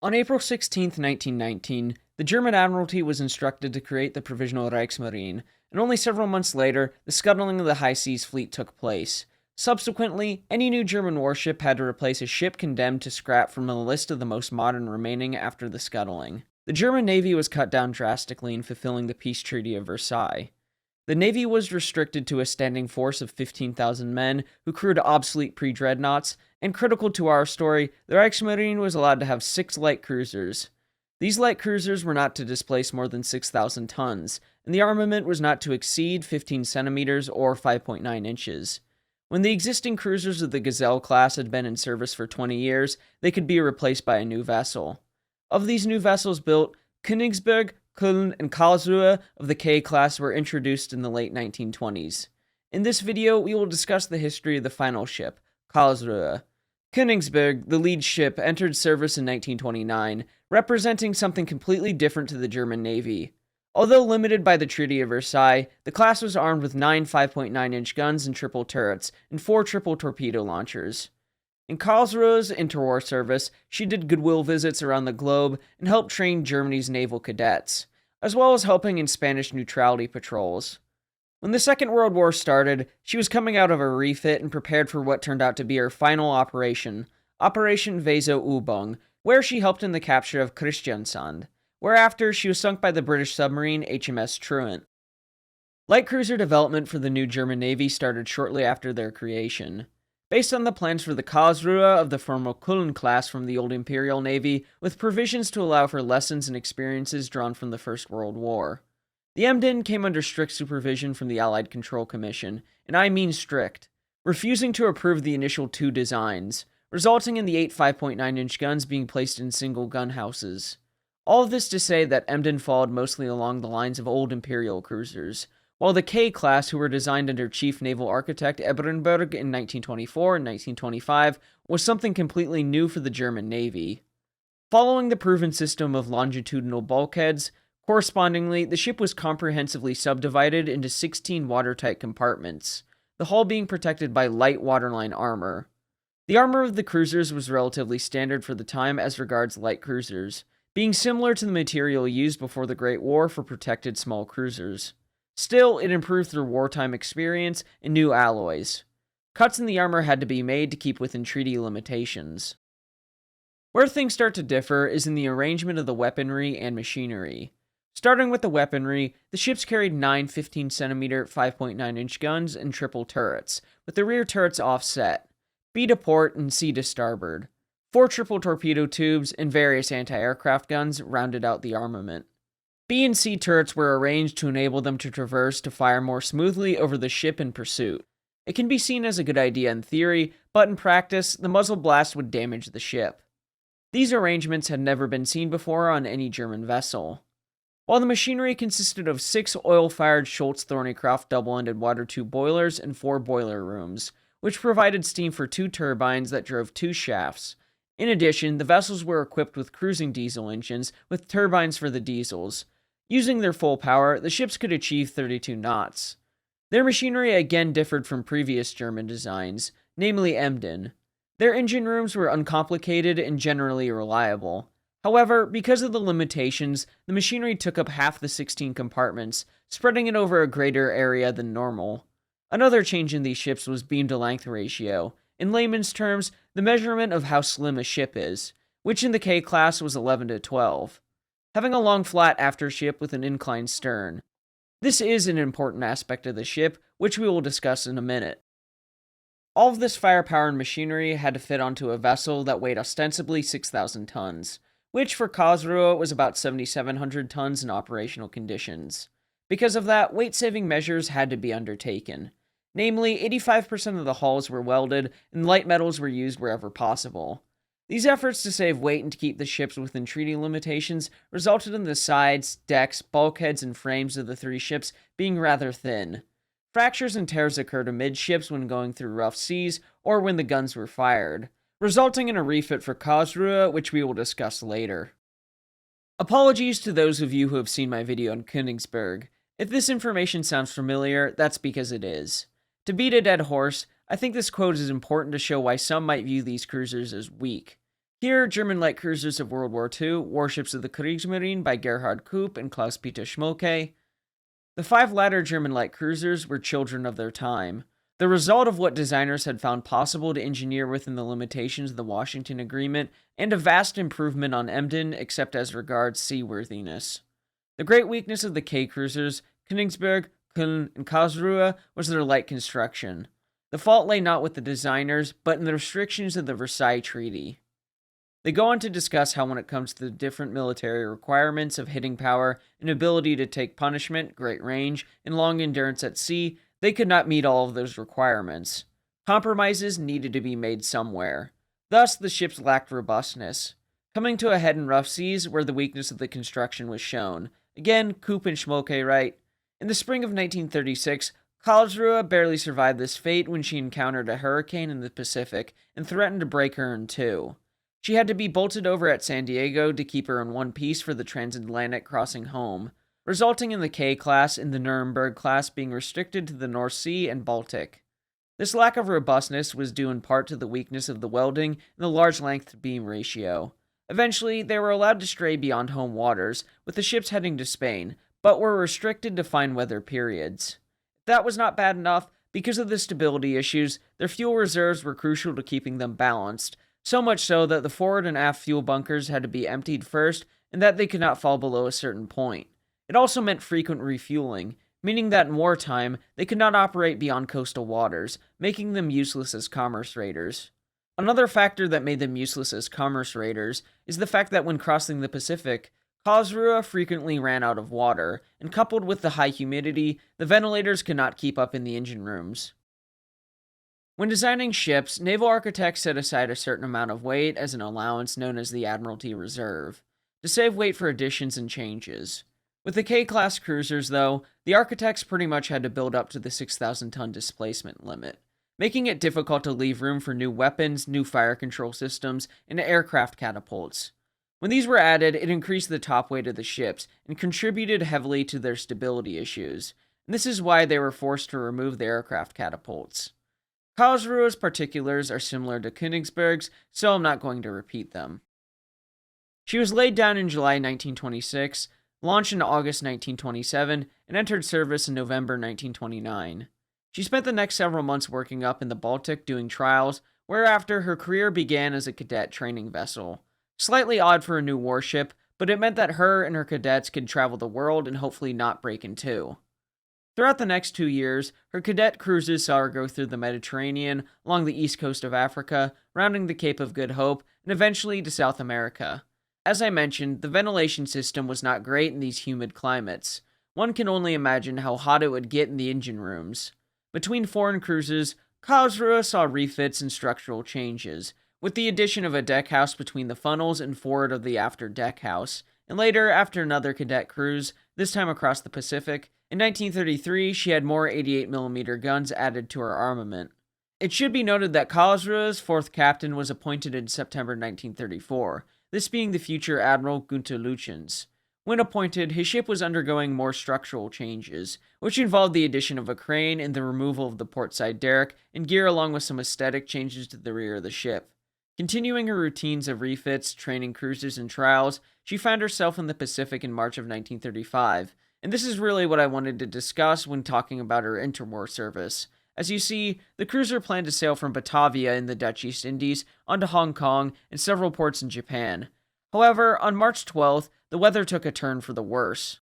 On April 16, 1919, the German Admiralty was instructed to create the Provisional Reichsmarine, and only several months later, the scuttling of the High Seas Fleet took place. Subsequently, any new German warship had to replace a ship condemned to scrap from a list of the most modern remaining after the scuttling. The German Navy was cut down drastically in fulfilling the Peace Treaty of Versailles. The Navy was restricted to a standing force of 15,000 men who crewed obsolete pre-dreadnoughts, and critical to our story, the Reichsmarine was allowed to have 6 light cruisers. These light cruisers were not to displace more than 6,000 tons, and the armament was not to exceed 15 centimeters or 5.9 inches. When the existing cruisers of the Gazelle class had been in service for 20 years, they could be replaced by a new vessel. Of these new vessels built, Königsberg, Köln, and Karlsruhe of the K class were introduced in the late 1920s. In this video, we will discuss the history of the final ship, Karlsruhe. Königsberg, the lead ship, entered service in 1929, representing something completely different to the German Navy. Although limited by the Treaty of Versailles, the class was armed with 9 5.9-inch guns and triple turrets, and 4 triple torpedo launchers. In Karlsruhe's interwar service, she did goodwill visits around the globe and helped train Germany's naval cadets, as well as helping in Spanish neutrality patrols. When the Second World War started, she was coming out of a refit and prepared for what turned out to be her final operation, Operation Weserübung, where she helped in the capture of Kristiansand, whereafter she was sunk by the British submarine HMS Truant. Light cruiser development for the new German Navy started shortly after their creation. Based on the plans for the Karlsruhe of the former Köln class from the old Imperial Navy, with provisions to allow for lessons and experiences drawn from the First World War. The embodied came under strict supervision from the Allied Control Commission, and I mean strict, refusing to approve the initial 2 designs, resulting in the 8 5.9-inch guns being placed in single gun houses. All of this to say that Emden followed mostly along the lines of old Imperial cruisers, while the K class, who were designed under Chief Naval Architect Ebernberg in 1924 and 1925, was something completely new for the German Navy. Following the proven system of longitudinal bulkheads, correspondingly, the ship was comprehensively subdivided into 16 watertight compartments, the hull being protected by light waterline armor. The armor of the cruisers was relatively standard for the time as regards light cruisers, being similar to the material used before the Great War for protected small cruisers. Still, it improved through wartime experience and new alloys. Cuts in the armor had to be made to keep within treaty limitations. Where things start to differ is in the arrangement of the weaponry and machinery. Starting with the weaponry, the ships carried 9 15cm 5.9-inch guns and triple turrets, with the rear turrets offset, B to port and C to starboard. 4 triple torpedo tubes and various anti-aircraft guns rounded out the armament. B and C turrets were arranged to enable them to traverse to fire more smoothly over the ship in pursuit. It can be seen as a good idea in theory, but in practice, the muzzle blast would damage the ship. These arrangements had never been seen before on any German vessel. While the machinery consisted of 6 oil-fired Schultz-Thornycroft double-ended water tube boilers and 4 boiler rooms, which provided steam for 2 turbines that drove 2 shafts. In addition, the vessels were equipped with cruising diesel engines with turbines for the diesels. Using their full power, the ships could achieve 32 knots. Their machinery again differed from previous German designs, namely Emden. Their engine rooms were uncomplicated and generally reliable. However, because of the limitations, the machinery took up half the 16 compartments, spreading it over a greater area than normal. Another change in these ships was beam-to-length ratio. In layman's terms, the measurement of how slim a ship is, which in the K class was 11 to 12. Having a long flat aftership with an inclined stern. This is an important aspect of the ship, which we will discuss in a minute. All of this firepower and machinery had to fit onto a vessel that weighed ostensibly 6,000 tons, which for Karlsruhe was about 7,700 tons in operational conditions. Because of that, weight-saving measures had to be undertaken. Namely, 85% of the hulls were welded, and light metals were used wherever possible. These efforts to save weight and to keep the ships within treaty limitations resulted in the sides, decks, bulkheads, and frames of the 3 ships being rather thin. Fractures and tears occurred amidships when going through rough seas or when the guns were fired, resulting in a refit for Karlsruhe, which we will discuss later. Apologies to those of you who have seen my video on Königsberg. If this information sounds familiar, that's because it is. To beat a dead horse, I think this quote is important to show why some might view these cruisers as weak. Here, German light cruisers of World War II, warships of the Kriegsmarine by Gerhard Koop and Klaus-Peter Schmolke. The five latter German light cruisers were children of their time, the result of what designers had found possible to engineer within the limitations of the Washington Agreement, and a vast improvement on Emden except as regards seaworthiness. The great weakness of the K cruisers, Königsberg, Köln, and Karlsruhe, was their light construction. The fault lay not with the designers, but in the restrictions of the Versailles Treaty. They go on to discuss how when it comes to the different military requirements of hitting power and ability to take punishment, great range, and long endurance at sea, they could not meet all of those requirements. Compromises needed to be made somewhere. Thus, the ships lacked robustness, coming to a head in rough seas where the weakness of the construction was shown. Again, Koop and Schmolke write, in the spring of 1936, Karlsruhe barely survived this fate when she encountered a hurricane in the Pacific and threatened to break her in two. She had to be bolted over at San Diego to keep her in one piece for the transatlantic crossing home, resulting in the K class and the Nuremberg class being restricted to the North Sea and Baltic. This lack of robustness was due in part to the weakness of the welding and the large length beam ratio. Eventually, they were allowed to stray beyond home waters, with the ships heading to Spain, but were restricted to fine weather periods. If that was not bad enough, because of the stability issues, their fuel reserves were crucial to keeping them balanced, so much so that the forward and aft fuel bunkers had to be emptied first and that they could not fall below a certain point. It also meant frequent refueling, meaning that in wartime, they could not operate beyond coastal waters, making them useless as commerce raiders. Another factor that made them useless as commerce raiders is the fact that when crossing the Pacific, Karlsruhe frequently ran out of water, and coupled with the high humidity, the ventilators could not keep up in the engine rooms. When designing ships, naval architects set aside a certain amount of weight as an allowance known as the Admiralty Reserve, to save weight for additions and changes. With the K-class cruisers, though, the architects pretty much had to build up to the 6,000-ton displacement limit, making it difficult to leave room for new weapons, new fire control systems, and aircraft catapults. When these were added, it increased the top weight of the ships and contributed heavily to their stability issues, and this is why they were forced to remove the aircraft catapults. Karlsruhe's particulars are similar to Königsberg's, so I'm not going to repeat them. She was laid down in July 1926, launched in August 1927, and entered service in November 1929. She spent the next several months working up in the Baltic doing trials, whereafter her career began as a cadet training vessel. Slightly odd for a new warship, but it meant that her and her cadets could travel the world and hopefully not break in two. Throughout the next 2 years, her cadet cruises saw her go through the Mediterranean, along the east coast of Africa, rounding the Cape of Good Hope, and eventually to South America. As I mentioned, the ventilation system was not great in these humid climates. One can only imagine how hot it would get in the engine rooms. Between foreign cruises, Karlsruhe saw refits and structural changes, with the addition of a deckhouse between the funnels and forward of the after deckhouse, and later, after another cadet cruise, this time across the Pacific, in 1933, she had more 88mm guns added to her armament. It should be noted that Karlsruhe's fourth captain was appointed in September 1934, this being the future Admiral Günther Lütjens. When appointed, his ship was undergoing more structural changes, which involved the addition of a crane and the removal of the portside derrick and gear along with some aesthetic changes to the rear of the ship. Continuing her routines of refits, training cruises, and trials, she found herself in the Pacific in March of 1935, and this is really what I wanted to discuss when talking about her interwar service. As you see, the cruiser planned to sail from Batavia in the Dutch East Indies onto Hong Kong and several ports in Japan. However, on March 12th, the weather took a turn for the worse.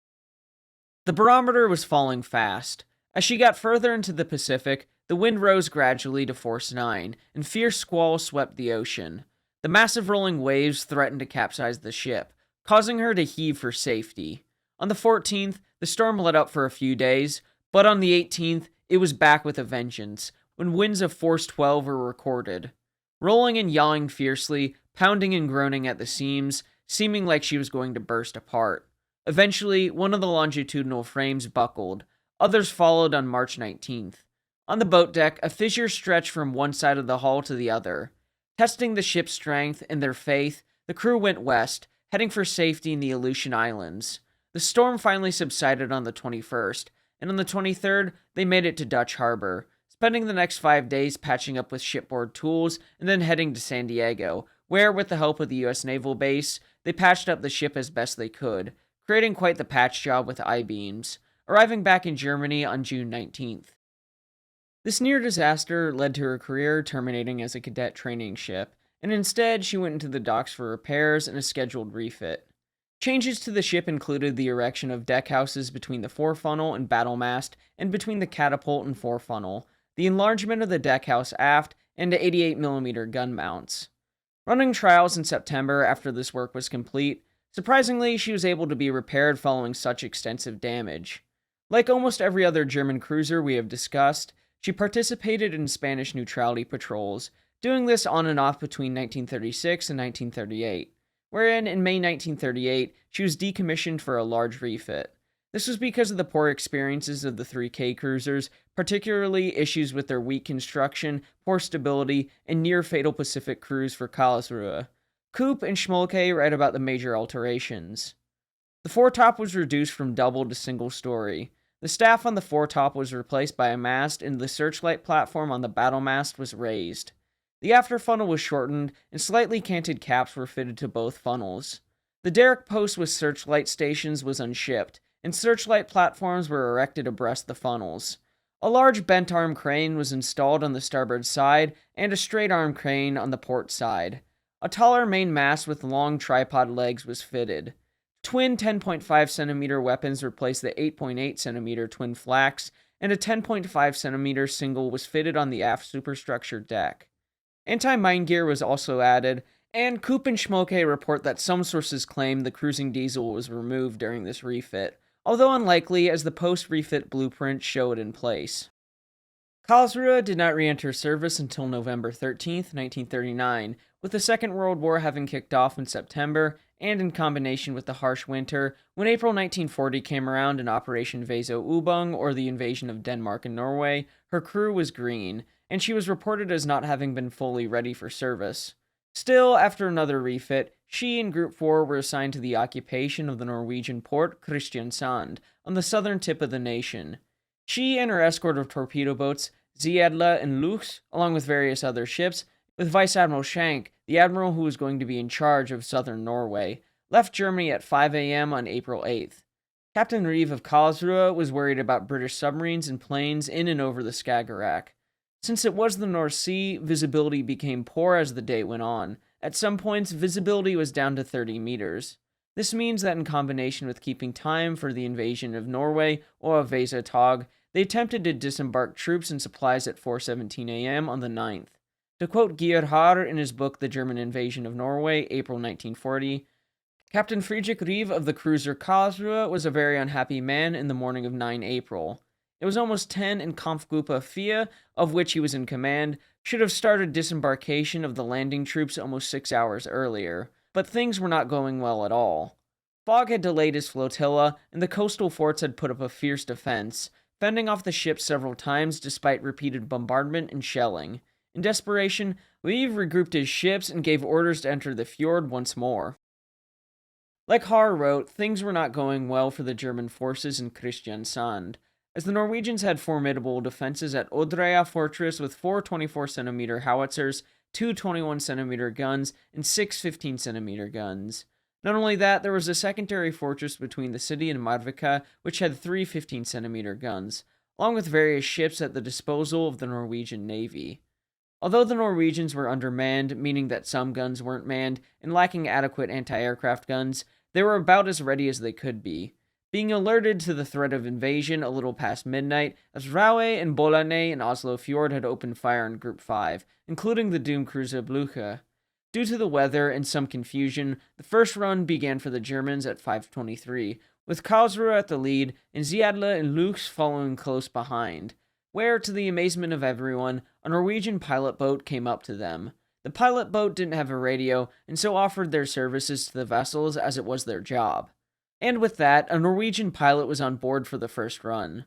The barometer was falling fast. As she got further into the Pacific, the wind rose gradually to force 9, and fierce squalls swept the ocean. The massive rolling waves threatened to capsize the ship, causing her to heave for safety. On the 14th, the storm let up for a few days, but on the 18th, it was back with a vengeance, when winds of force 12 were recorded. Rolling and yawing fiercely, pounding and groaning at the seams, seeming like she was going to burst apart. Eventually, one of the longitudinal frames buckled. Others followed on March 19th. On the boat deck, a fissure stretched from one side of the hull to the other. Testing the ship's strength and their faith, the crew went west, heading for safety in the Aleutian Islands. The storm finally subsided on the 21st, and on the 23rd, they made it to Dutch Harbor, spending the next 5 days patching up with shipboard tools and then heading to San Diego, where, with the help of the US naval base, they patched up the ship as best they could, creating quite the patch job with I-beams, arriving back in Germany on June 19th. This near disaster led to her career terminating as a cadet training ship, and instead she went into the docks for repairs and a scheduled refit. Changes to the ship included the erection of deckhouses between the forefunnel and battle mast and between the catapult and forefunnel, the enlargement of the deckhouse aft, and 88mm gun mounts. Running trials in September after this work was complete, surprisingly she was able to be repaired following such extensive damage. Like almost every other German cruiser we have discussed, she participated in Spanish neutrality patrols, doing this on and off between 1936 and 1938, wherein in May 1938 she was decommissioned for a large refit. This was because of the poor experiences of the 3K cruisers, particularly issues with their weak construction, poor stability, and near-fatal Pacific cruise for Karlsruhe. Koop and Schmolke write about the major alterations. The foretop was reduced from double to single story. The staff on the foretop was replaced by a mast, and the searchlight platform on the battle mast was raised. The after funnel was shortened, and slightly canted caps were fitted to both funnels. The derrick post with searchlight stations was unshipped, and searchlight platforms were erected abreast the funnels. A large bent-arm crane was installed on the starboard side, and a straight-arm crane on the port side. A taller main mast with long tripod legs was fitted. Twin 10.5cm weapons replaced the 8.8cm twin flaks, and a 10.5cm single was fitted on the aft superstructure deck. Anti-mine gear was also added, and Koop and Schmolke report that some sources claim the cruising diesel was removed during this refit, although unlikely as the post-refit blueprints show it in place. Karlsruhe did not re-enter service until November 13, 1939, with the Second World War having kicked off in September, and in combination with the harsh winter, when April 1940 came around in Operation Weserübung, or the invasion of Denmark and Norway, her crew was green, and she was reported as not having been fully ready for service. Still, after another refit, she and Group 4 were assigned to the occupation of the Norwegian port Kristiansand, on the southern tip of the nation. She and her escort of torpedo boats, Ziedler and Lux, along with various other ships, with Vice Admiral Schenck, the admiral who was going to be in charge of southern Norway, left Germany at 5 a.m. on April 8th. Captain Reeve of Karlsruhe was worried about British submarines and planes in and over the Skagerrak. Since it was the North Sea, visibility became poor as the day went on. At some points, visibility was down to 30 meters. This means that in combination with keeping time for the invasion of Norway or of Wesertag, they attempted to disembark troops and supplies at 4:17 a.m. on the 9th. To quote Gerhard in his book The German Invasion of Norway, April 1940, Captain Friedrich Reeve of the cruiser Karlsruhe was a very unhappy man in the morning of 9 April. It was almost 10 and Kampfgruppe 4, of which he was in command, should have started disembarkation of the landing troops almost 6 hours earlier, but things were not going well at all. Fog had delayed his flotilla, and the coastal forts had put up a fierce defense, fending off the ships several times despite repeated bombardment and shelling. In desperation, Reeve regrouped his ships and gave orders to enter the fjord once more. Like Haar wrote, things were not going well for the German forces in Kristiansand, as the Norwegians had formidable defenses at Odrea Fortress with 4 24cm howitzers, 2 21cm guns, and 6 15cm guns. Not only that, there was a secondary fortress between the city and Marvika, which had 3 15cm guns, along with various ships at the disposal of the Norwegian Navy. Although the Norwegians were undermanned, meaning that some guns weren't manned, and lacking adequate anti-aircraft guns, they were about as ready as they could be, being alerted to the threat of invasion a little past midnight, as Raue and Bolane in Oslo Fjord had opened fire on Group 5, including the doomed cruiser Blücher. Due to the weather and some confusion, the first run began for the Germans at 5:23, with Karlsruhe at the lead and Ziedler and Lux following close behind, where, to the amazement of everyone, a Norwegian pilot boat came up to them. The pilot boat didn't have a radio, and so offered their services to the vessels as it was their job. And with that, a Norwegian pilot was on board for the first run.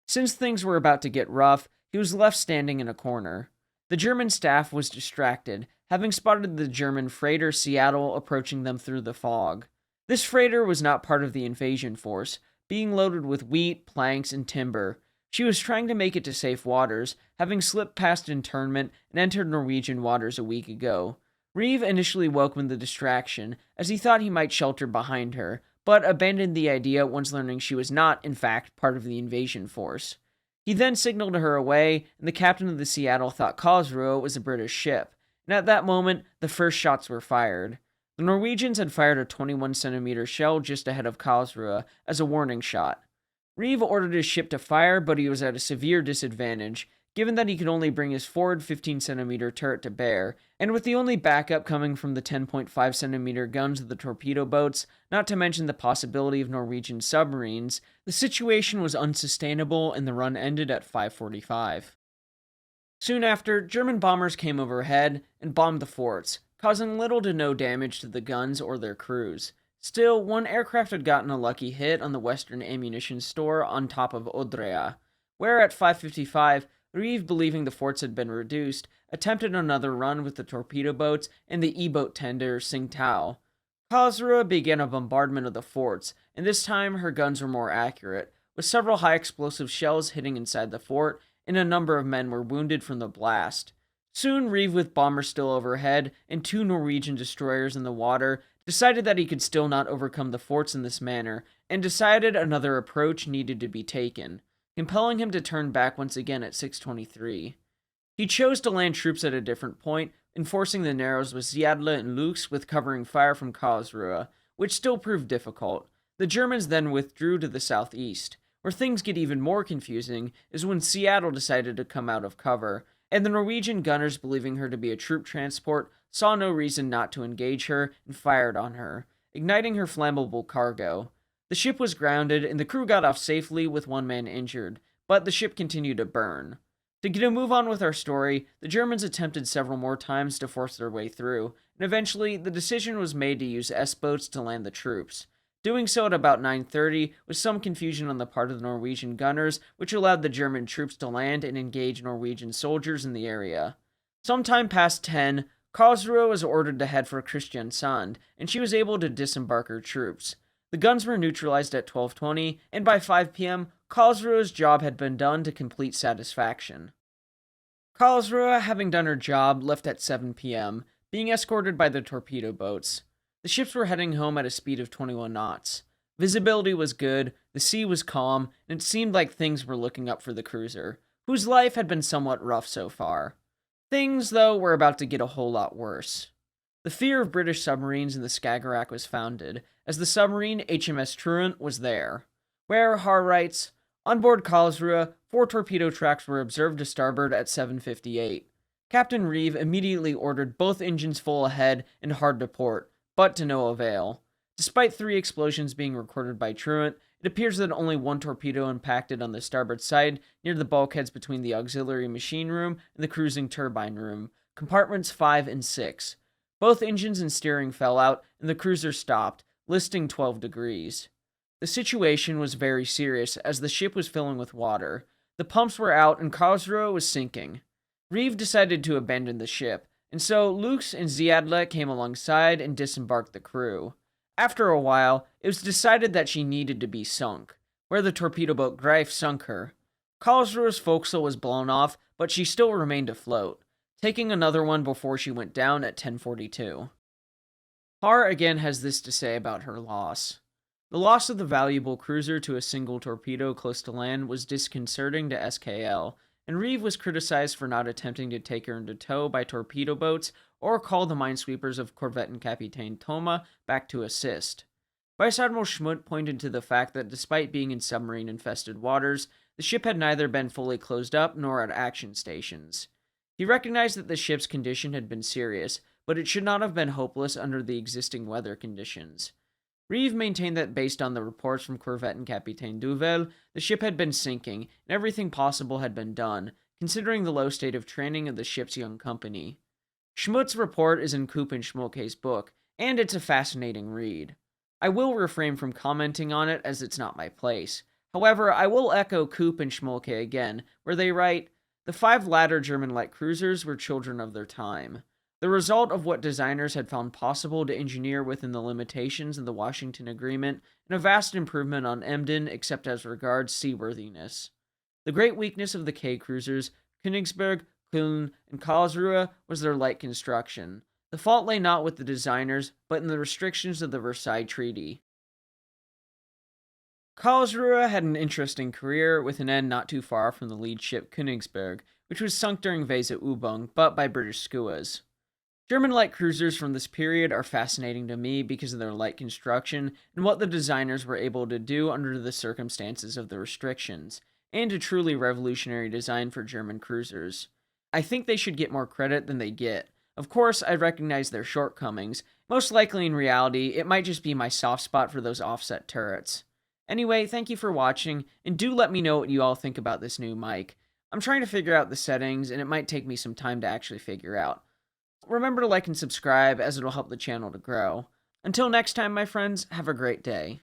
Since things were about to get rough, he was left standing in a corner. The German staff was distracted, having spotted the German freighter Seattle approaching them through the fog. This freighter was not part of the invasion force, being loaded with wheat, planks, and timber. She was trying to make it to safe waters, having slipped past internment and entered Norwegian waters a week ago. Reeve initially welcomed the distraction, as he thought he might shelter behind her, but abandoned the idea once learning she was not, in fact, part of the invasion force. He then signaled her away, and the captain of the Seattle thought Karlsruhe was a British ship, and at that moment, the first shots were fired. The Norwegians had fired a 21-centimeter shell just ahead of Karlsruhe as a warning shot. Reeve ordered his ship to fire, but he was at a severe disadvantage, given that he could only bring his forward 15-centimeter turret to bear, and with the only backup coming from the 10.5-centimeter guns of the torpedo boats, not to mention the possibility of Norwegian submarines, the situation was unsustainable and the run ended at 5:45. Soon after, German bombers came overhead and bombed the forts, causing little to no damage to the guns or their crews. Still, one aircraft had gotten a lucky hit on the Western ammunition store on top of Odrea, where at 5:55, Reeve, believing the forts had been reduced, attempted another run with the torpedo boats and the E-boat tender Tsingtao. Karlsruhe began a bombardment of the forts, and this time her guns were more accurate, with several high-explosive shells hitting inside the fort, and a number of men were wounded from the blast. Soon, Reeve, with bombers still overhead and 2 Norwegian destroyers in the water, decided that he could still not overcome the forts in this manner, and decided another approach needed to be taken, compelling him to turn back once again at 6:23. He chose to land troops at a different point, enforcing the narrows with Seattle and Lux with covering fire from Karlsruhe, which still proved difficult. The Germans then withdrew to the southeast. Where things get even more confusing is when Seattle decided to come out of cover, and the Norwegian gunners, believing her to be a troop transport, saw no reason not to engage her and fired on her, igniting her flammable cargo. The ship was grounded, and the crew got off safely with 1 man injured, but the ship continued to burn. To get a move on with our story, the Germans attempted several more times to force their way through, and eventually the decision was made to use S-boats to land the troops. Doing so at about 9:30 with some confusion on the part of the Norwegian gunners, which allowed the German troops to land and engage Norwegian soldiers in the area. Sometime past 10, Karlsruhe was ordered to head for Kristiansand, and she was able to disembark her troops. The guns were neutralized at 12:20, and by 5 p.m., Karlsruhe's job had been done to complete satisfaction. Karlsruhe, having done her job, left at 7 p.m., being escorted by the torpedo boats. The ships were heading home at a speed of 21 knots. Visibility was good, the sea was calm, and it seemed like things were looking up for the cruiser, whose life had been somewhat rough so far. Things, though, were about to get a whole lot worse. The fear of British submarines in the Skagerrak was founded, as the submarine HMS Truant was there. Where, Har writes, on board Karlsruhe, 4 torpedo tracks were observed to starboard at 7:58. Captain Reeve immediately ordered both engines full ahead and hard to port, but to no avail. Despite 3 explosions being recorded by Truant, it appears that only 1 torpedo impacted on the starboard side near the bulkheads between the auxiliary machine room and the cruising turbine room, compartments 5 and 6. Both engines and steering fell out, and the cruiser stopped, listing 12 degrees. The situation was very serious, as the ship was filling with water. The pumps were out, and Karlsruhe was sinking. Reeve decided to abandon the ship, and so Lux and Seattle came alongside and disembarked the crew. After a while, it was decided that she needed to be sunk, where the torpedo boat Greif sunk her. Karlsruhe's forecastle was blown off, but she still remained afloat, taking another one before she went down at 10:42. Har again has this to say about her loss. The loss of the valuable cruiser to a single torpedo close to land was disconcerting to SKL, and Reeve was criticized for not attempting to take her into tow by torpedo boats or call the minesweepers of Korvettenkapitän Thoma back to assist. Vice Admiral Schmutt pointed to the fact that despite being in submarine-infested waters, the ship had neither been fully closed up nor at action stations. He recognized that the ship's condition had been serious, but it should not have been hopeless under the existing weather conditions. Reeve maintained that based on the reports from Korvettenkapitän Duvel, the ship had been sinking, and everything possible had been done, considering the low state of training of the ship's young company. Schmutt's report is in Koop and Schmolke's book, and it's a fascinating read. I will refrain from commenting on it as it's not my place. However, I will echo Koop and Schmolke again, where they write, the 5 latter German light cruisers were children of their time, the result of what designers had found possible to engineer within the limitations of the Washington Agreement, and a vast improvement on Emden except as regards seaworthiness. The great weakness of the K cruisers, Königsberg, Köln, and Karlsruhe, was their light construction. The fault lay not with the designers, but in the restrictions of the Versailles Treaty. Karlsruhe had an interesting career, with an end not too far from the lead ship Königsberg, which was sunk during Weserübung, but by British skuas. German light cruisers from this period are fascinating to me because of their light construction and what the designers were able to do under the circumstances of the restrictions, and a truly revolutionary design for German cruisers. I think they should get more credit than they get. Of course, I recognize their shortcomings. Most likely in reality, it might just be my soft spot for those offset turrets. Anyway, thank you for watching, and do let me know what you all think about this new mic. I'm trying to figure out the settings, and it might take me some time to actually figure out. Remember to like and subscribe, as it'll help the channel to grow. Until next time, my friends, have a great day.